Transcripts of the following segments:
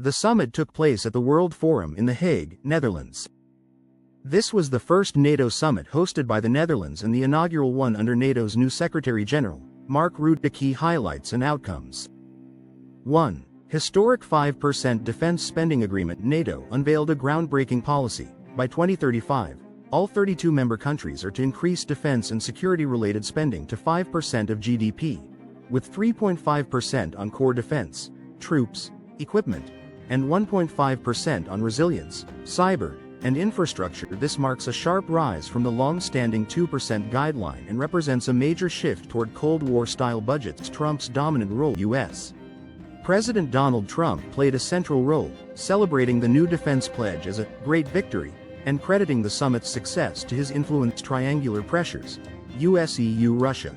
The summit took place at the World Forum in The Hague, Netherlands. This was the first NATO summit hosted by the Netherlands and the inaugural one under NATO's new Secretary-General, Mark Rutte. The key highlights and outcomes. 1. Historic 5% defense spending agreement. NATO unveiled a groundbreaking policy. By 2035, all 32 member countries are to increase defense and security-related spending to 5% of GDP, with 3.5% on core defense, troops, equipment, and 1.5% on resilience, cyber, and infrastructure. This marks a sharp rise from the long-standing 2% guideline and represents a major shift toward Cold War-style budgets. Trump's dominant role. U.S. President Donald Trump played a central role, celebrating the new defense pledge as a great victory, and crediting the summit's success to his influence. Triangular pressures: US, EU, Russia.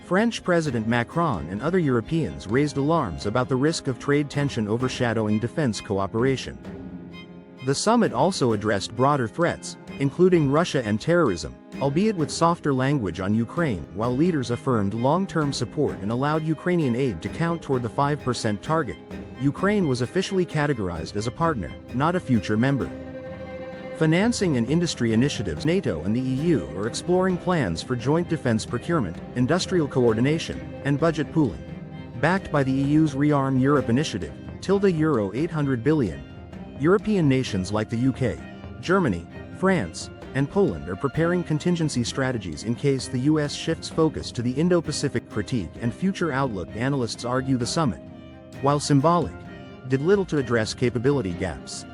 French President Macron and other Europeans raised alarms about the risk of trade tension overshadowing defense cooperation. The summit also addressed broader threats, including Russia and terrorism, albeit with softer language on Ukraine. While leaders affirmed long-term support and allowed Ukrainian aid to count toward the 5% target, Ukraine was officially categorized as a partner, not a future member. Financing and industry initiatives. NATO and the EU are exploring plans for joint defense procurement, industrial coordination, and budget pooling. Backed by the EU's Rearm Europe initiative, euro 800 billion, European nations like the UK, Germany, France, and Poland are preparing contingency strategies in case the US shifts focus to the Indo-Pacific. Critique and future outlook. Analysts argue the summit, while symbolic, did little to address capability gaps.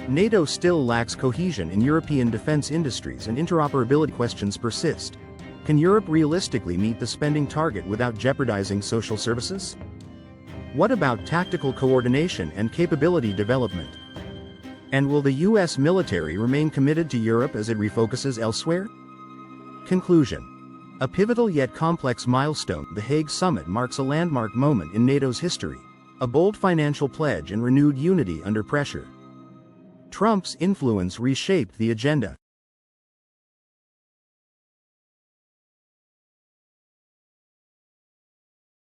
NATO still lacks cohesion in European defense industries and interoperability. Questions persist. Can Europe realistically meet the spending target without jeopardizing social services? What about tactical coordination and capability development? And will the US military remain committed to Europe as it refocuses elsewhere? Conclusion. A pivotal yet complex milestone. The Hague Summit marks a landmark moment in NATO's history, a bold financial pledge and renewed unity under pressure. Trump's influence reshaped the agenda,